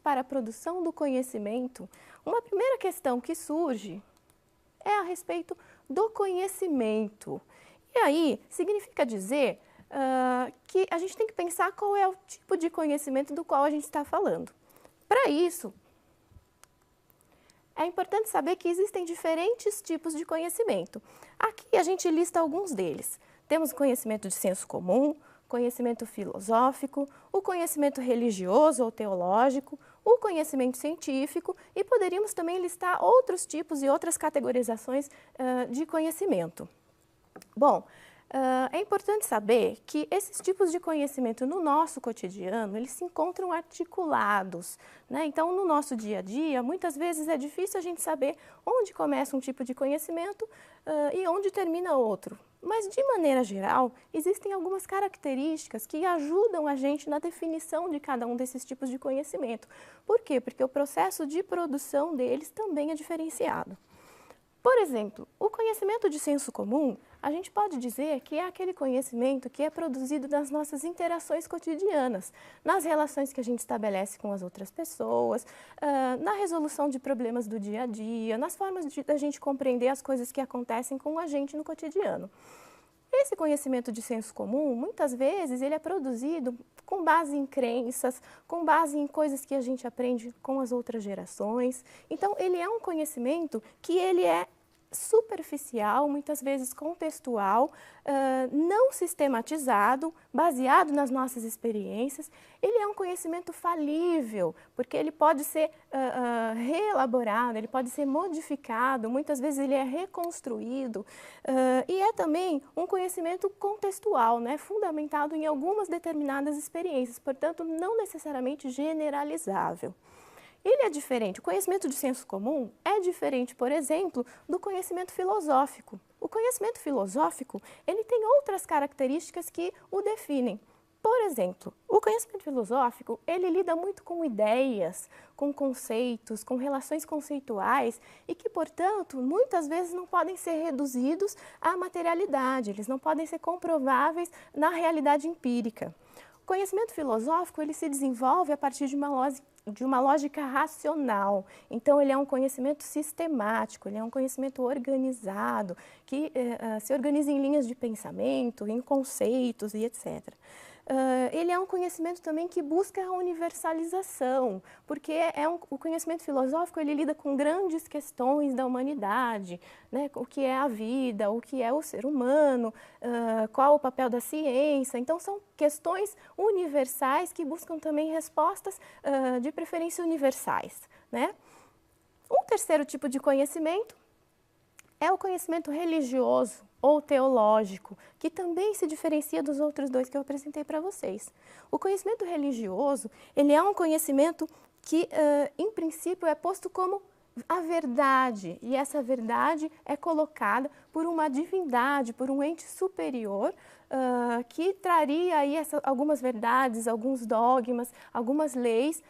para a produção do conhecimento, uma primeira questão que surge é a respeito do conhecimento. E aí, significa dizer que a gente tem que pensar qual é o tipo de conhecimento do qual a gente está falando. Para isso, é importante saber que existem diferentes tipos de conhecimento. Aqui a gente lista alguns deles. Temos o conhecimento de senso comum, conhecimento filosófico, o conhecimento religioso ou teológico, o conhecimento científico e poderíamos também listar outros tipos e outras categorizações de conhecimento. Bom, é importante saber que esses tipos de conhecimento no nosso cotidiano, eles se encontram articulados, né? Então, no nosso dia a dia, muitas vezes é difícil a gente saber onde começa um tipo de conhecimento e onde termina outro. Mas, de maneira geral, existem algumas características que ajudam a gente na definição de cada um desses tipos de conhecimento. Por quê? Porque o processo de produção deles também é diferenciado. Por exemplo, o conhecimento de senso comum, a gente pode dizer que é aquele conhecimento que é produzido nas nossas interações cotidianas, nas relações que a gente estabelece com as outras pessoas, na resolução de problemas do dia a dia, nas formas da gente compreender as coisas que acontecem com a gente no cotidiano. Esse conhecimento de senso comum, muitas vezes, ele é produzido com base em crenças, com base em coisas que a gente aprende com as outras gerações. Então, ele é um conhecimento que ele é superficial, muitas vezes contextual, não sistematizado, baseado nas nossas experiências. Ele é um conhecimento falível, porque ele pode ser reelaborado, ele pode ser modificado, muitas vezes ele é reconstruído. E é também um conhecimento contextual, né, fundamentado em algumas determinadas experiências, portanto, não necessariamente generalizável. Ele é diferente, o conhecimento de senso comum é diferente, por exemplo, do conhecimento filosófico. O conhecimento filosófico, ele tem outras características que o definem. Por exemplo, o conhecimento filosófico, ele lida muito com ideias, com conceitos, com relações conceituais e que, portanto, muitas vezes não podem ser reduzidos à materialidade, eles não podem ser comprováveis na realidade empírica. O conhecimento filosófico, ele se desenvolve a partir de uma lógica racional. Então, ele é um conhecimento sistemático, ele é um conhecimento organizado, que se organiza em linhas de pensamento, em conceitos e etc. Ele é um conhecimento também que busca a universalização, porque o conhecimento filosófico ele lida com grandes questões da humanidade, né? O que é a vida, o que é o ser humano, qual o papel da ciência. Então, são questões universais que buscam também respostas de preferência universais, né? Um terceiro tipo de conhecimento é o conhecimento religioso ou teológico, que também se diferencia dos outros dois que eu apresentei para vocês. O conhecimento religioso, ele é um conhecimento que, em princípio, é posto como a verdade, e essa verdade é colocada por uma divindade, por um ente superior, que traria aí algumas verdades, alguns dogmas, algumas leis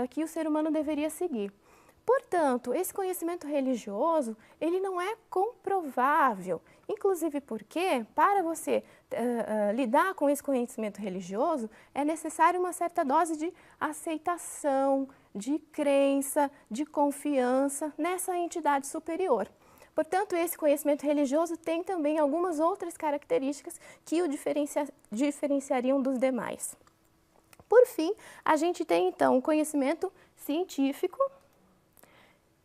que o ser humano deveria seguir. Portanto, esse conhecimento religioso, ele não é comprovável, inclusive porque, para você lidar com esse conhecimento religioso, é necessário uma certa dose de aceitação, de crença, de confiança nessa entidade superior. Portanto, esse conhecimento religioso tem também algumas outras características que o diferenciariam dos demais. Por fim, a gente tem então o conhecimento científico,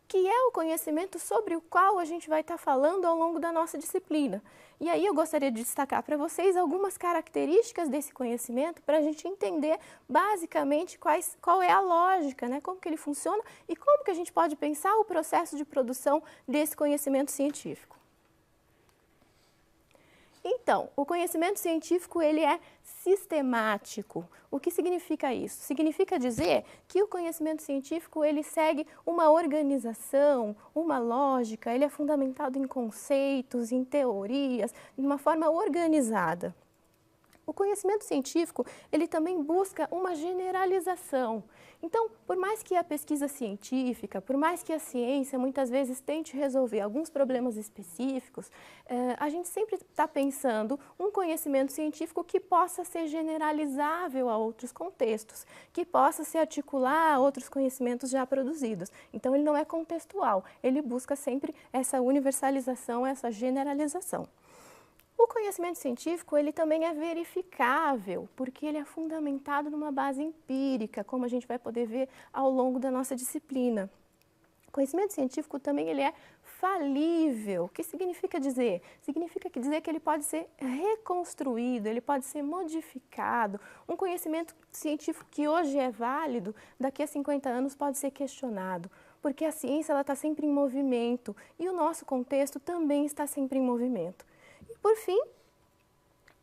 que é o conhecimento sobre o qual a gente vai estar falando ao longo da nossa disciplina. E aí eu gostaria de destacar para vocês algumas características desse conhecimento para a gente entender basicamente qual é a lógica, né? Como que ele funciona e como que a gente pode pensar o processo de produção desse conhecimento científico. Então, o conhecimento científico ele é sistemático. O que significa isso? Significa dizer que o conhecimento científico ele segue uma organização, uma lógica, ele é fundamentado em conceitos, em teorias, de uma forma organizada. O conhecimento científico, ele também busca uma generalização. Então, por mais que a pesquisa científica, por mais que a ciência muitas vezes tente resolver alguns problemas específicos, a gente sempre está pensando um conhecimento científico que possa ser generalizável a outros contextos, que possa se articular a outros conhecimentos já produzidos. Então, ele não é contextual, ele busca sempre essa universalização, essa generalização. O conhecimento científico, ele também é verificável, porque ele é fundamentado numa base empírica, como a gente vai poder ver ao longo da nossa disciplina. O conhecimento científico também ele é falível. O que significa dizer? Significa dizer que ele pode ser reconstruído, ele pode ser modificado. Um conhecimento científico que hoje é válido, daqui a 50 anos pode ser questionado, porque a ciência está sempre em movimento e o nosso contexto também está sempre em movimento. Por fim,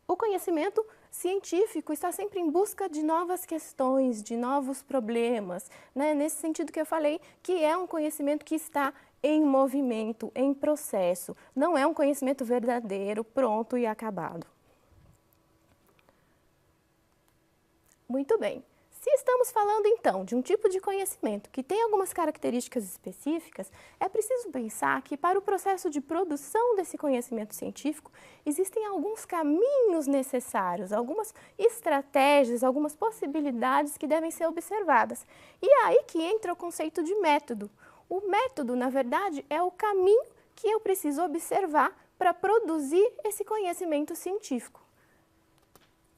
o conhecimento científico está sempre em busca de novas questões, de novos problemas, né? Nesse sentido que eu falei, que é um conhecimento que está em movimento, em processo, não é um conhecimento verdadeiro, pronto e acabado. Muito bem. Se estamos falando, então, de um tipo de conhecimento que tem algumas características específicas, é preciso pensar que para o processo de produção desse conhecimento científico, existem alguns caminhos necessários, algumas estratégias, algumas possibilidades que devem ser observadas. E é aí que entra o conceito de método. O método, na verdade, é o caminho que eu preciso observar para produzir esse conhecimento científico.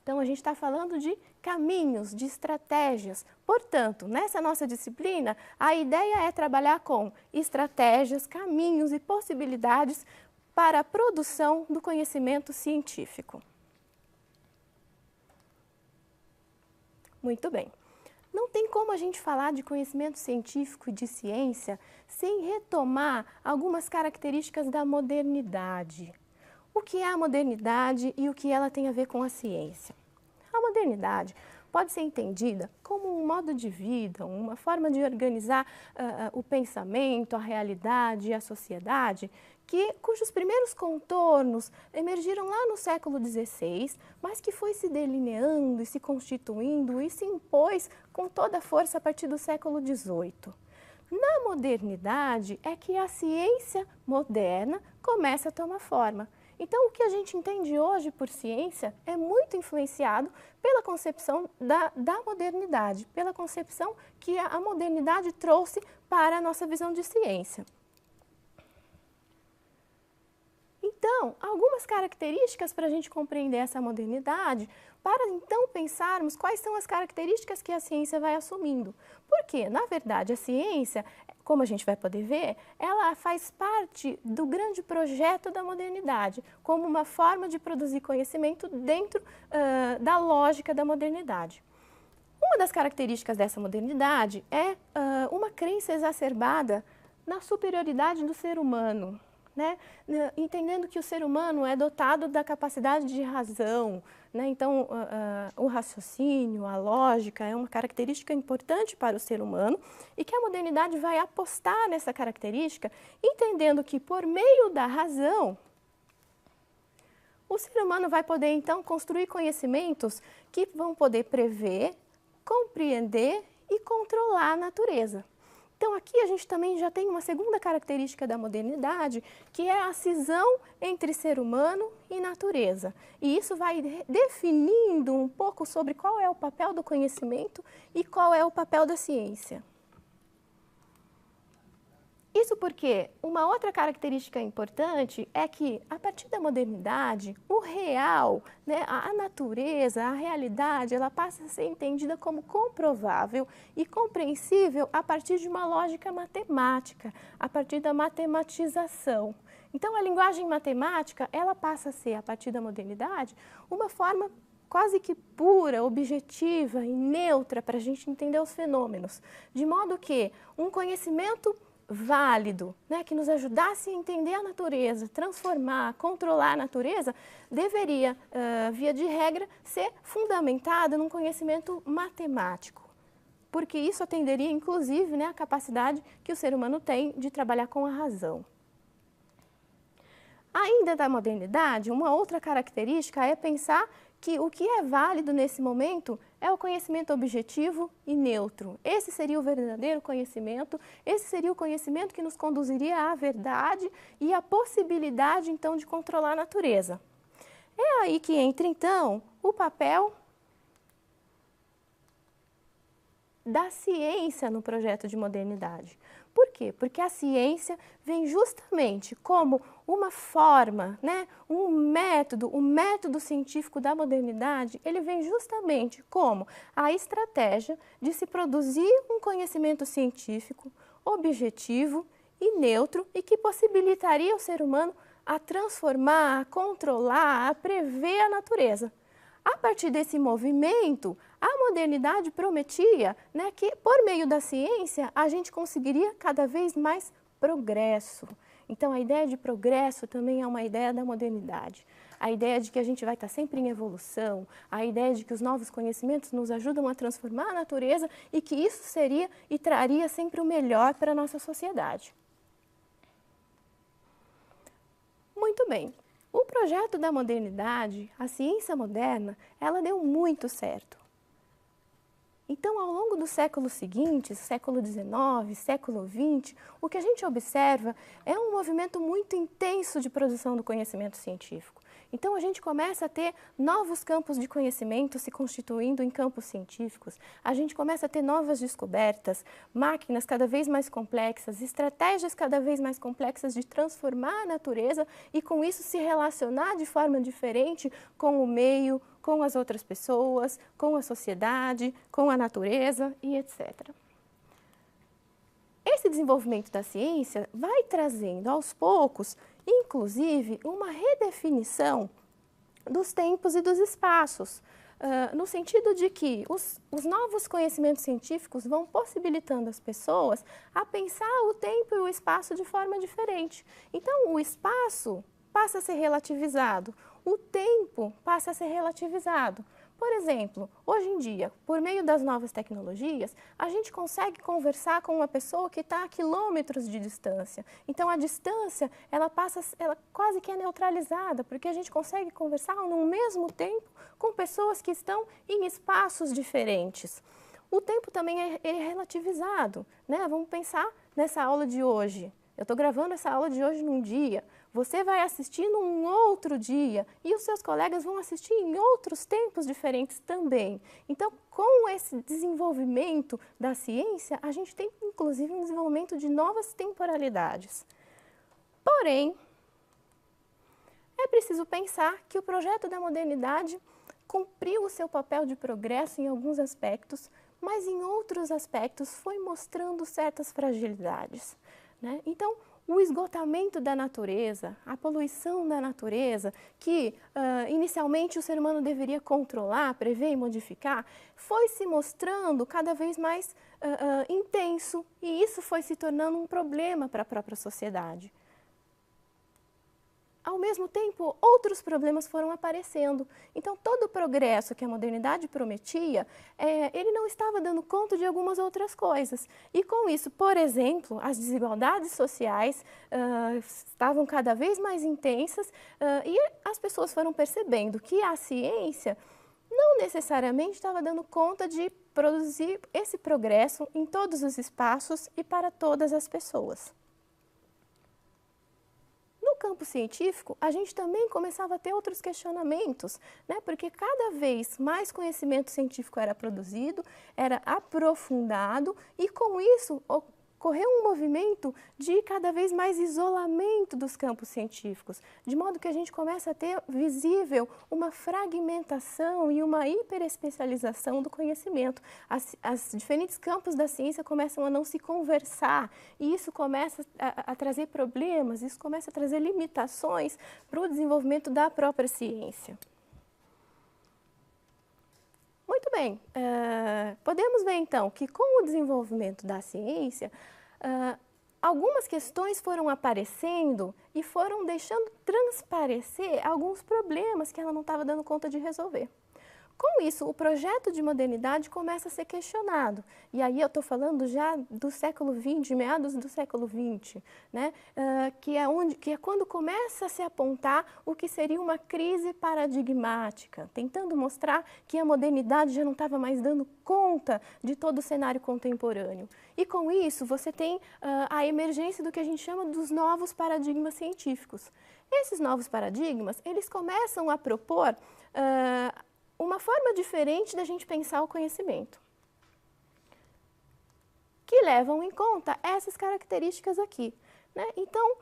Então, a gente está falando de caminhos, de estratégias. Portanto, nessa nossa disciplina, a ideia é trabalhar com estratégias, caminhos e possibilidades para a produção do conhecimento científico. Muito bem. Não tem como a gente falar de conhecimento científico e de ciência sem retomar algumas características da modernidade. O que é a modernidade e o que ela tem a ver com a ciência? A modernidade pode ser entendida como um modo de vida, uma forma de organizar o pensamento, a realidade e a sociedade, cujos primeiros contornos emergiram lá no século XVI, mas que foi se delineando e se constituindo e se impôs com toda a força a partir do século XVIII. Na modernidade é que a ciência moderna começa a tomar forma. Então, o que a gente entende hoje por ciência é muito influenciado pela concepção da modernidade, pela concepção que a modernidade trouxe para a nossa visão de ciência. Então, algumas características para a gente compreender essa modernidade, para então pensarmos quais são as características que a ciência vai assumindo. Porque, na verdade, a ciência, como a gente vai poder ver, ela faz parte do grande projeto da modernidade, como uma forma de produzir conhecimento dentro da lógica da modernidade. Uma das características dessa modernidade é uma crença exacerbada na superioridade do ser humano, né? Entendendo que o ser humano é dotado da capacidade de razão, né? Então, o raciocínio, a lógica é uma característica importante para o ser humano e que a modernidade vai apostar nessa característica, entendendo que por meio da razão, o ser humano vai poder então construir conhecimentos que vão poder prever, compreender e controlar a natureza. Então, aqui a gente também já tem uma segunda característica da modernidade, que é a cisão entre ser humano e natureza. E isso vai definindo um pouco sobre qual é o papel do conhecimento e qual é o papel da ciência. Isso porque uma outra característica importante é que, a partir da modernidade, o real, né, a natureza, a realidade, ela passa a ser entendida como comprovável e compreensível a partir de uma lógica matemática, a partir da matematização. Então, a linguagem matemática, ela passa a ser, a partir da modernidade, uma forma quase que pura, objetiva e neutra para a gente entender os fenômenos, de modo que um conhecimento válido, né, que nos ajudasse a entender a natureza, transformar, controlar a natureza, deveria, via de regra, ser fundamentada num conhecimento matemático, porque isso atenderia, inclusive, né, a capacidade que o ser humano tem de trabalhar com a razão. Ainda da modernidade, uma outra característica é pensar que o que é válido nesse momento é o conhecimento objetivo e neutro. Esse seria o verdadeiro conhecimento, esse seria o conhecimento que nos conduziria à verdade e à possibilidade, então, de controlar a natureza. É aí que entra, então, o papel da ciência no projeto de modernidade. Por quê? Porque a ciência vem justamente como uma forma, né, um método, o método científico da modernidade, ele vem justamente como a estratégia de se produzir um conhecimento científico objetivo e neutro e que possibilitaria o ser humano a transformar, a controlar, a prever a natureza. A partir desse movimento, a modernidade prometia, né, que por meio da ciência a gente conseguiria cada vez mais progresso. Então a ideia de progresso também é uma ideia da modernidade. A ideia de que a gente vai estar sempre em evolução, a ideia de que os novos conhecimentos nos ajudam a transformar a natureza e que isso seria e traria sempre o melhor para a nossa sociedade. Muito bem. O projeto da modernidade, a ciência moderna, ela deu muito certo. Então, ao longo dos séculos seguintes, século XIX, século XX, o que a gente observa é um movimento muito intenso de produção do conhecimento científico. Então, a gente começa a ter novos campos de conhecimento se constituindo em campos científicos, a gente começa a ter novas descobertas, máquinas cada vez mais complexas, estratégias cada vez mais complexas de transformar a natureza e, com isso, se relacionar de forma diferente com o meio, com as outras pessoas, com a sociedade, com a natureza e etc. Esse desenvolvimento da ciência vai trazendo aos poucos, inclusive, uma redefinição dos tempos e dos espaços, no sentido de que os novos conhecimentos científicos vão possibilitando as pessoas a pensar o tempo e o espaço de forma diferente. Então, o espaço passa a ser relativizado, o tempo passa a ser relativizado. Por exemplo, hoje em dia, por meio das novas tecnologias, a gente consegue conversar com uma pessoa que está a quilômetros de distância. Então, a distância, ela quase que é neutralizada, porque a gente consegue conversar no mesmo tempo com pessoas que estão em espaços diferentes. O tempo também é relativizado, né? Vamos pensar nessa aula de hoje. Eu estou gravando essa aula de hoje num dia, você vai assistir num outro dia e os seus colegas vão assistir em outros tempos diferentes também. Então, com esse desenvolvimento da ciência, a gente tem inclusive um desenvolvimento de novas temporalidades. Porém, é preciso pensar que o projeto da modernidade cumpriu o seu papel de progresso em alguns aspectos, mas em outros aspectos foi mostrando certas fragilidades, né? Então, o esgotamento da natureza, a poluição da natureza, que inicialmente o ser humano deveria controlar, prever e modificar, foi se mostrando cada vez mais intenso e isso foi se tornando um problema para a própria sociedade. Ao mesmo tempo, outros problemas foram aparecendo. Então, todo o progresso que a modernidade prometia, ele não estava dando conta de algumas outras coisas. E com isso, por exemplo, as desigualdades sociais estavam cada vez mais intensas e as pessoas foram percebendo que a ciência não necessariamente estava dando conta de produzir esse progresso em todos os espaços e para todas as pessoas. No campo científico, a gente também começava a ter outros questionamentos, né? Porque cada vez mais conhecimento científico era produzido, era aprofundado e com isso ocorreu um movimento de cada vez mais isolamento dos campos científicos, de modo que a gente começa a ter visível uma fragmentação e uma hiperespecialização do conhecimento. As diferentes campos da ciência começam a não se conversar e isso começa a trazer problemas, isso começa a trazer limitações para o desenvolvimento da própria ciência. Muito bem, podemos ver então que com o desenvolvimento da ciência, algumas questões foram aparecendo e foram deixando transparecer alguns problemas que ela não estava dando conta de resolver. Com isso, o projeto de modernidade começa a ser questionado. E aí eu estou falando já do século XX, de meados do século XX, né? Que é quando começa a se apontar o que seria uma crise paradigmática, tentando mostrar que a modernidade já não estava mais dando conta de todo o cenário contemporâneo. E com isso, você tem a emergência do que a gente chama dos novos paradigmas científicos. Esses novos paradigmas, eles começam a propor uma forma diferente da gente pensar o conhecimento, que levam em conta essas características aqui, né? Então,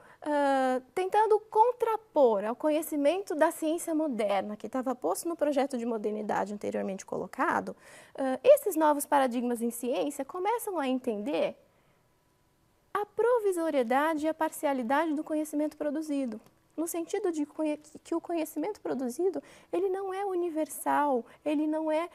tentando contrapor ao conhecimento da ciência moderna, que estava posto no projeto de modernidade anteriormente colocado, esses novos paradigmas em ciência começam a entender a provisoriedade e a parcialidade do conhecimento produzido. No sentido de que o conhecimento produzido, ele não é universal, ele não é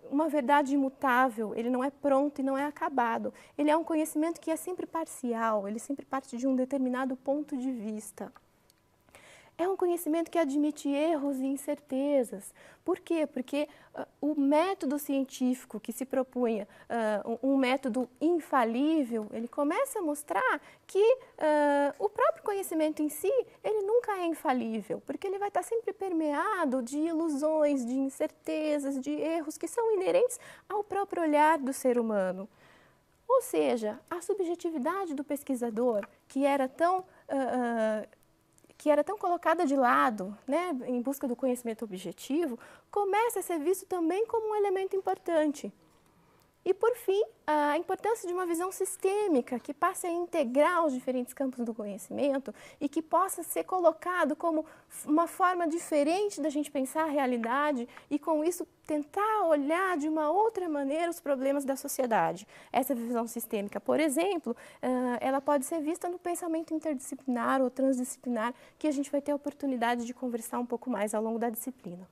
uma verdade imutável, ele não é pronto e não é acabado. Ele é um conhecimento que é sempre parcial, ele sempre parte de um determinado ponto de vista. É um conhecimento que admite erros e incertezas. Por quê? Porque o método científico que se propunha um método infalível, ele começa a mostrar que o próprio conhecimento em si, ele nunca é infalível, porque ele vai estar sempre permeado de ilusões, de incertezas, de erros que são inerentes ao próprio olhar do ser humano. Ou seja, a subjetividade do pesquisador, que era tão colocada de lado, né, em busca do conhecimento objetivo, começa a ser visto também como um elemento importante. E, por fim, a importância de uma visão sistêmica que passe a integrar os diferentes campos do conhecimento e que possa ser colocado como uma forma diferente da gente pensar a realidade e, com isso, tentar olhar de uma outra maneira os problemas da sociedade. Essa visão sistêmica, por exemplo, ela pode ser vista no pensamento interdisciplinar ou transdisciplinar, que a gente vai ter a oportunidade de conversar um pouco mais ao longo da disciplina.